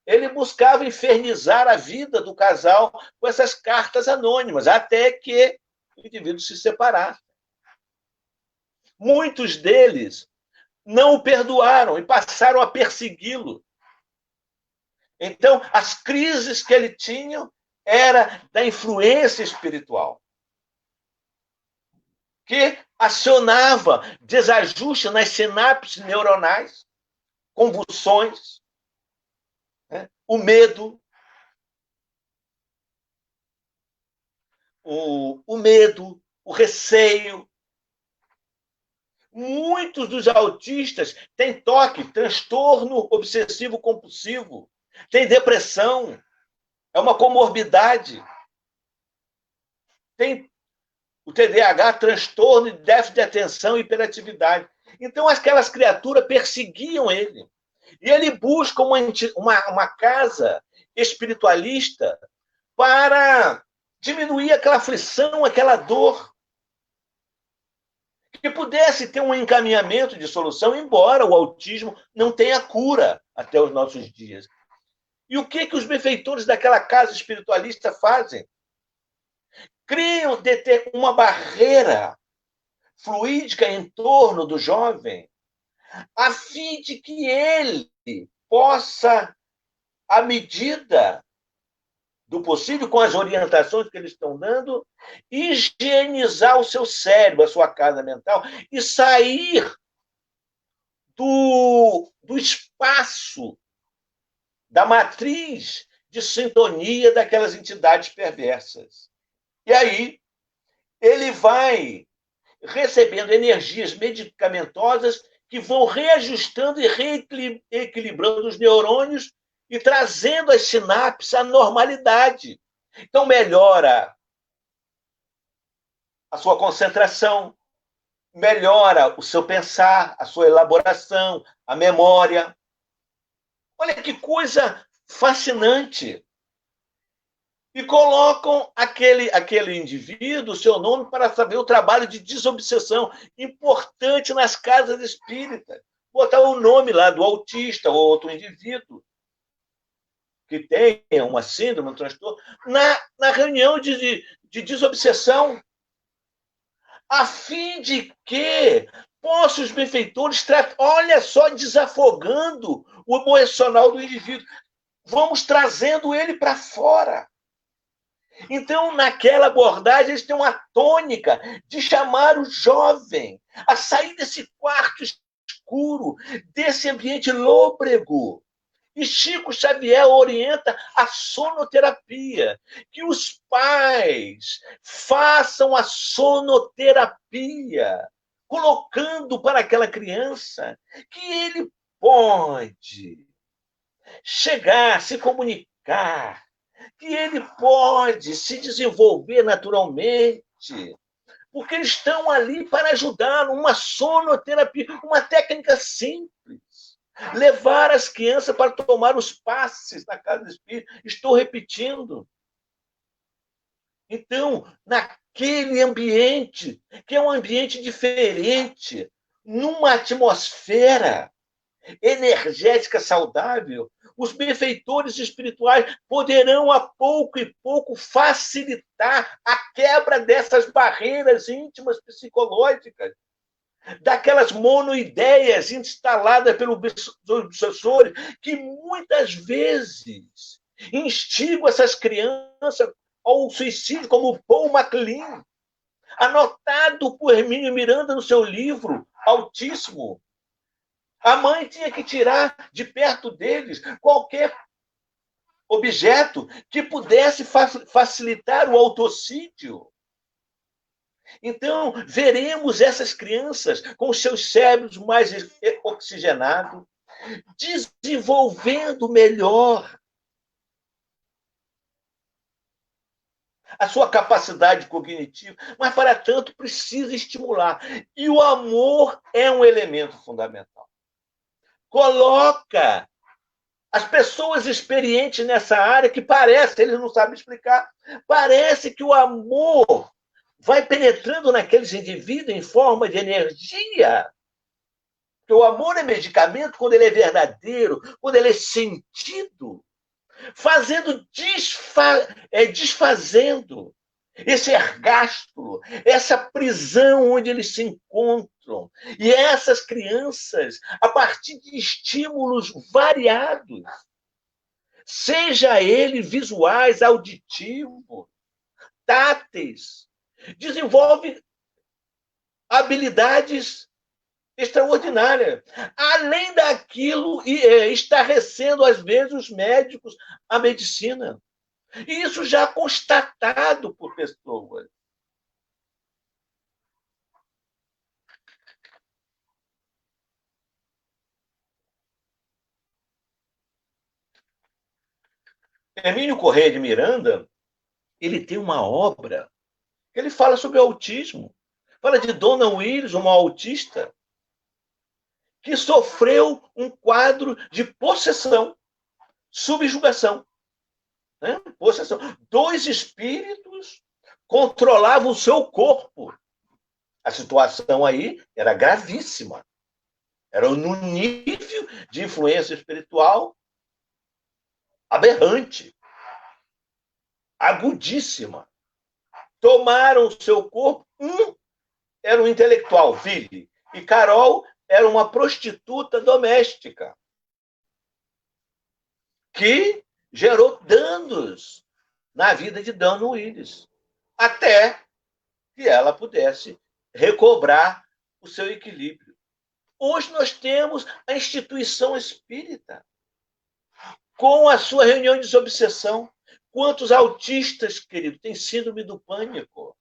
ele buscava infernizar a vida do casal com essas cartas anônimas, até que o indivíduo se separasse. Muitos deles não o perdoaram e passaram a persegui-lo. Então, as crises que ele tinha era da influência espiritual, que acionava desajuste nas sinapses neuronais, convulsões, né? O medo, o medo, o receio. Muitos dos autistas têm TOC, transtorno obsessivo compulsivo, têm depressão, é uma comorbidade. Tem o TDAH, transtorno de déficit de atenção e hiperatividade. Então, aquelas criaturas perseguiam ele. E ele busca uma casa espiritualista para diminuir aquela aflição, aquela dor. Que pudesse ter um encaminhamento de solução, embora o autismo não tenha cura até os nossos dias. E o que os benfeitores daquela casa espiritualista fazem? Criam uma barreira fluídica em torno do jovem, a fim de que ele possa, à medida do possível, com as orientações que eles estão dando, higienizar o seu cérebro, a sua casa mental, e sair do espaço, da matriz de sintonia daquelas entidades perversas. E aí, ele vai recebendo energias medicamentosas que vão reajustando e reequilibrando os neurônios e trazendo as sinapses à normalidade. Então, melhora a sua concentração, melhora o seu pensar, a sua elaboração, a memória. Olha que coisa fascinante. E colocam aquele indivíduo, o seu nome, para saber o trabalho de desobsessão, importante nas casas espíritas. Botar o nome lá do autista ou outro indivíduo que tem uma síndrome, um transtorno, na reunião de desobsessão, a fim de que possam os benfeitores olha só, desafogando o emocional do indivíduo. Vamos trazendo ele para fora. Então, naquela abordagem, eles têm uma tônica de chamar o jovem a sair desse quarto escuro, desse ambiente lôbrego, E Chico Xavier orienta a sonoterapia, que os pais façam a sonoterapia, colocando para aquela criança que ele pode chegar, se comunicar, que ele pode se desenvolver naturalmente, porque eles estão ali para ajudar numa sonoterapia, uma técnica simples. Levar as crianças para tomar os passes na casa espírita. Estou repetindo. Então, naquele ambiente, que é um ambiente diferente, numa atmosfera energética saudável, os benfeitores espirituais poderão, a pouco e pouco, facilitar a quebra dessas barreiras íntimas psicológicas, daquelas monoideias instaladas pelos obsessores, que muitas vezes instigam essas crianças ao suicídio, como Paul MacLean, anotado por Hermínio Miranda no seu livro Autismo. A mãe tinha que tirar de perto deles qualquer objeto que pudesse facilitar o autocídio. Então, veremos essas crianças com seus cérebros mais oxigenados, desenvolvendo melhor a sua capacidade cognitiva, mas, para tanto, precisa estimular. E o amor é um elemento fundamental. Coloca as pessoas experientes nessa área, que parece, eles não sabem explicar, parece que o amor vai penetrando naqueles indivíduos em forma de energia. Porque o amor é medicamento quando ele é verdadeiro, quando ele é sentido, desfazendo esse ergástulo, essa prisão onde eles se encontram. E essas crianças, a partir de estímulos variados, seja ele visuais, auditivos, táteis, desenvolve habilidades extraordinárias. Além daquilo, estarrecendo, às vezes, os médicos, a medicina. E isso já constatado por pessoas. Hermínio Corrêa de Miranda, ele tem uma obra que ele fala sobre autismo. Fala de Dona Willis, uma autista, que sofreu um quadro de possessão, subjugação. Né? Possessão. 2 espíritos controlavam o seu corpo. A situação aí era gravíssima. Era no nível de influência espiritual aberrante, agudíssima. Tomaram o seu corpo. Um era um intelectual, Ville, e Carol era uma prostituta doméstica, que gerou danos na vida de Dona Willis, até que ela pudesse recobrar o seu equilíbrio. Hoje nós temos a instituição espírita, com a sua reunião de desobsessão. Quantos autistas, querido, têm síndrome do pânico?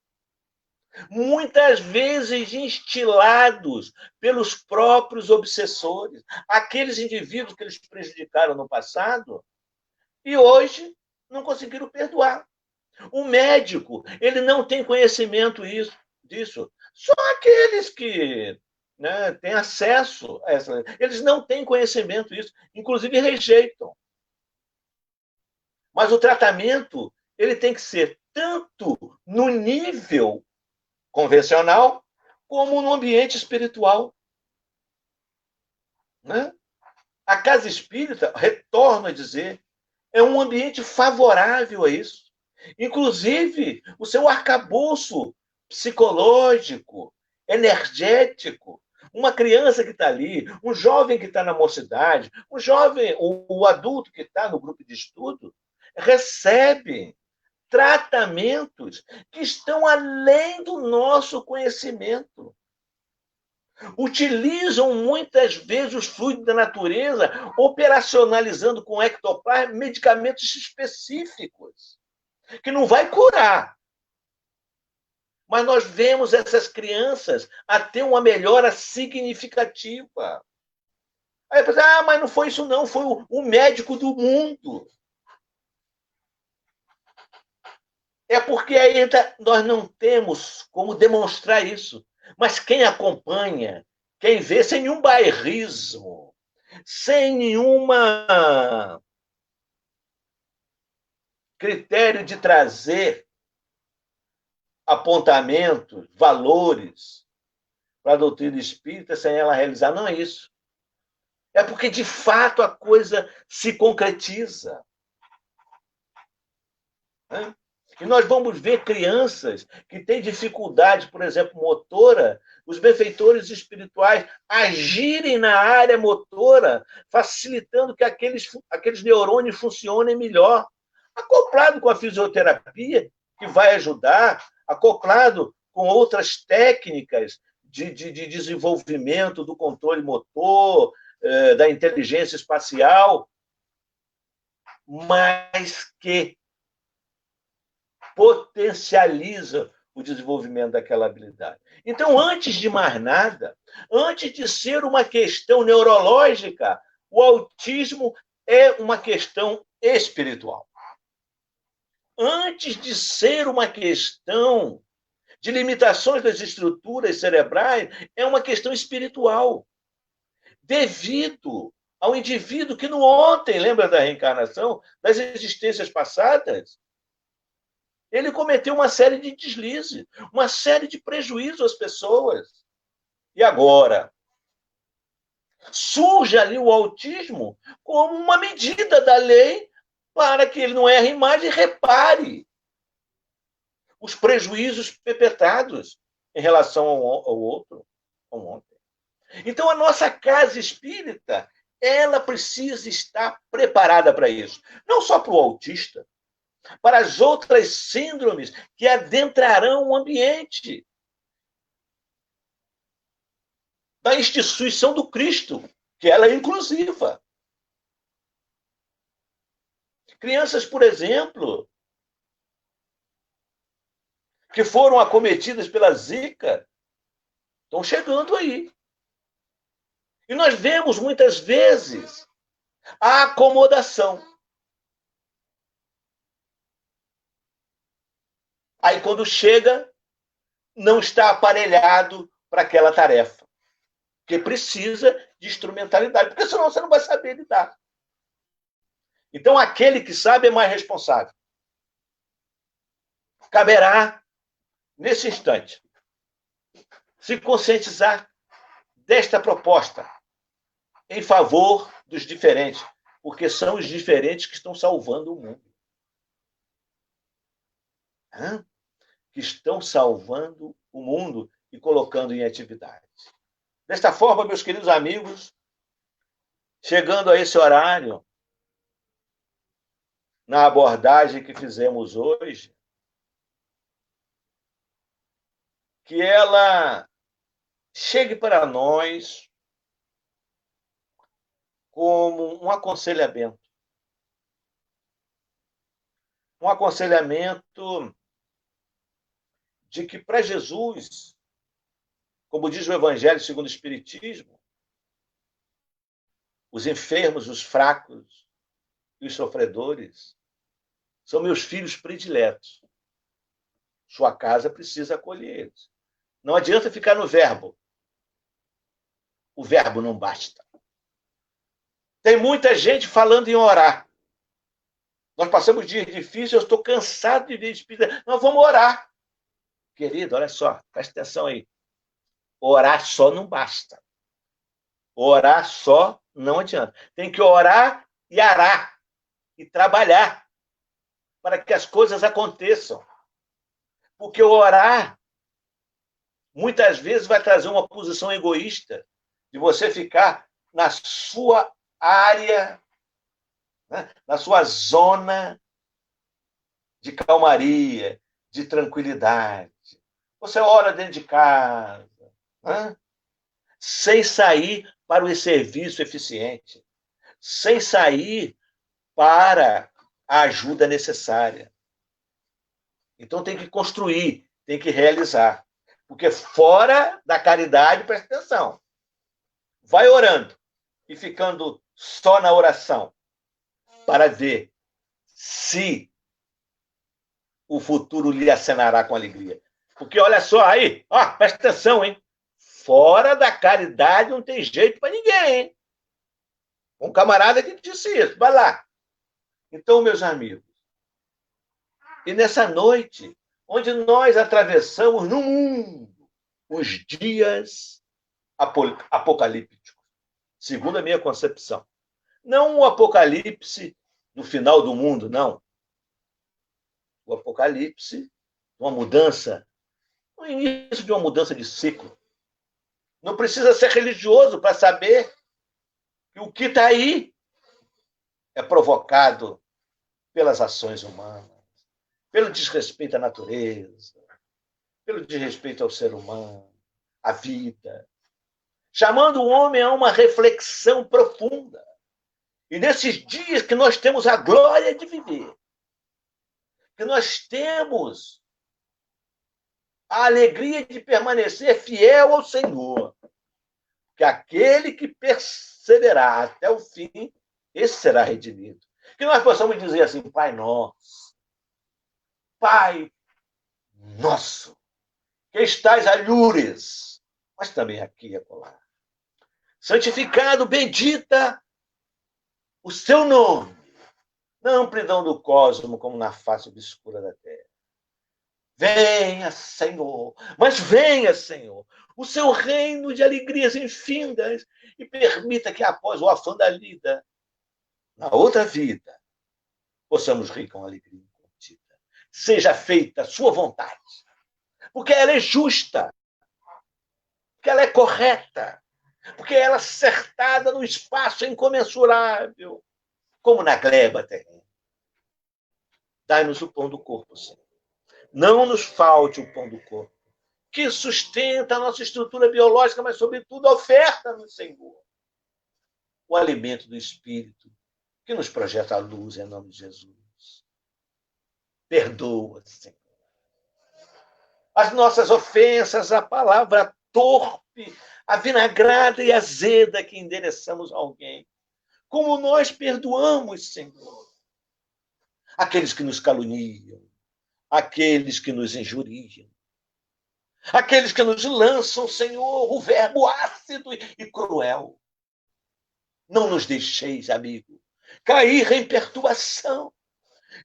Muitas vezes instilados pelos próprios obsessores, aqueles indivíduos que eles prejudicaram no passado, e hoje não conseguiram perdoar. O médico, ele não tem conhecimento disso. Só aqueles que, né, têm acesso a essa... Eles não têm conhecimento disso, inclusive rejeitam. Mas o tratamento, ele tem que ser tanto no nível convencional, como no ambiente espiritual. Né? A casa espírita, retorno a dizer, é um ambiente favorável a isso. Inclusive, o seu arcabouço psicológico, energético. Uma criança que está ali, um jovem que está na mocidade, um jovem, o adulto que está no grupo de estudo, recebe tratamentos que estão além do nosso conhecimento. Utilizam muitas vezes os fluidos da natureza, operacionalizando com ectoplasma medicamentos específicos, que não vai curar. Mas nós vemos essas crianças a ter uma melhora significativa. Aí eu pensei, mas não foi isso não, foi o médico do mundo. É porque ainda nós não temos como demonstrar isso. Mas quem acompanha, quem vê, sem nenhum bairrismo, sem nenhuma critério de trazer apontamentos, valores para a doutrina espírita, sem ela realizar, não é isso. É porque, de fato, a coisa se concretiza. E nós vamos ver crianças que têm dificuldade, por exemplo, motora, os benfeitores espirituais agirem na área motora, facilitando que aqueles neurônios funcionem melhor, acoplado com a fisioterapia, que vai ajudar, acoplado com outras técnicas de desenvolvimento do controle motor, da inteligência espacial, mas que potencializa o desenvolvimento daquela habilidade. Então, antes de mais nada, antes de ser uma questão neurológica, o autismo é uma questão espiritual. Antes de ser uma questão de limitações das estruturas cerebrais, é uma questão espiritual. Devido ao indivíduo que no ontem, lembra da reencarnação, das existências passadas, ele cometeu uma série de deslizes, uma série de prejuízos às pessoas. E agora? Surge ali o autismo como uma medida da lei para que ele não erre mais e repare os prejuízos perpetrados em relação ao outro, ao ontem. Então, a nossa casa espírita, ela precisa estar preparada para isso. Não só para o autista, para as outras síndromes que adentrarão o ambiente da instituição do Cristo, que ela é inclusiva. Crianças, por exemplo, que foram acometidas pela Zika, estão chegando aí. E nós vemos, muitas vezes, a acomodação. Aí, quando chega, não está aparelhado para aquela tarefa. Porque precisa de instrumentalidade, porque senão você não vai saber lidar. Então, aquele que sabe é mais responsável. Caberá, nesse instante, se conscientizar desta proposta em favor dos diferentes, porque são os diferentes que estão salvando o mundo. Que estão salvando o mundo e colocando em atividade. Desta forma, meus queridos amigos, chegando a esse horário, na abordagem que fizemos hoje, que ela chegue para nós como um aconselhamento. Um aconselhamento de que para Jesus, como diz o Evangelho segundo o Espiritismo, os enfermos, os fracos e os sofredores são meus filhos prediletos. Sua casa precisa acolhê-los. Não adianta ficar no verbo. O verbo não basta. Tem muita gente falando em orar. Nós passamos dias difíceis, eu estou cansado de ver espírita. Nós vamos orar. Querido, olha só, presta atenção aí. Orar só não basta. Orar só não adianta. Tem que orar e arar. E trabalhar para que as coisas aconteçam. Porque orar, muitas vezes, vai trazer uma posição egoísta de você ficar na sua área, né? Na sua zona de calmaria, de tranquilidade. Você ora dentro de casa. Né? sem sair para o serviço eficiente, sem sair para a ajuda necessária. Então tem que construir, tem que realizar. Porque fora da caridade, presta atenção, vai orando e ficando só na oração para ver se o futuro lhe acenará com alegria. Porque olha só aí, presta atenção, hein? Fora da caridade não tem jeito para ninguém, hein? Um camarada que disse isso, vai lá. Então, meus amigos, e nessa noite, onde nós atravessamos no mundo os dias apocalípticos, segundo a minha concepção. Não o apocalipse do final do mundo, não. O apocalipse, uma mudança, o início de uma mudança de ciclo. Não precisa ser religioso para saber que o que está aí é provocado pelas ações humanas, pelo desrespeito à natureza, pelo desrespeito ao ser humano, à vida, chamando o homem a uma reflexão profunda. E nesses dias que nós temos a glória de viver, que nós temos a alegria de permanecer fiel ao Senhor, que aquele que perseverar até o fim, esse será redimido. Que nós possamos dizer assim, Pai nosso, Pai nosso, que estás alhures, mas também aqui e acolá. Santificado, bendita o seu nome, na amplidão do cosmo, como na face obscura da terra. Venha, Senhor, mas venha, Senhor, o seu reino de alegrias infindas e permita que após o afã da vida, na outra vida, possamos rir com alegria incontida. Seja feita a sua vontade, porque ela é justa, porque ela é correta, porque ela é acertada no espaço incomensurável, como na gleba terrena. Dai-nos o pão do corpo, Senhor. Não nos falte o pão do corpo, que sustenta a nossa estrutura biológica, mas, sobretudo, oferta-nos, Senhor, o alimento do Espírito, que nos projeta a luz, em nome de Jesus. Perdoa, Senhor, as nossas ofensas, a palavra torpe, a vinagrada e azeda que endereçamos a alguém. Como nós perdoamos, Senhor, aqueles que nos caluniam, aqueles que nos injuriam, aqueles que nos lançam, Senhor, o verbo ácido e cruel. Não nos deixeis, amigo, cair em perturbação.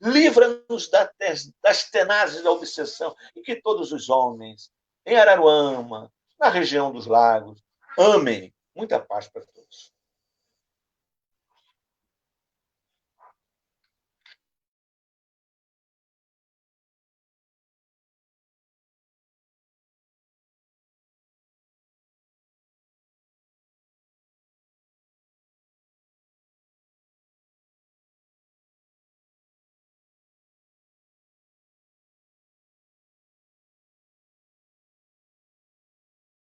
Livra-nos das tenazes da obsessão, e que todos os homens, em Araruama, na região dos lagos, amem. Muita paz para todos.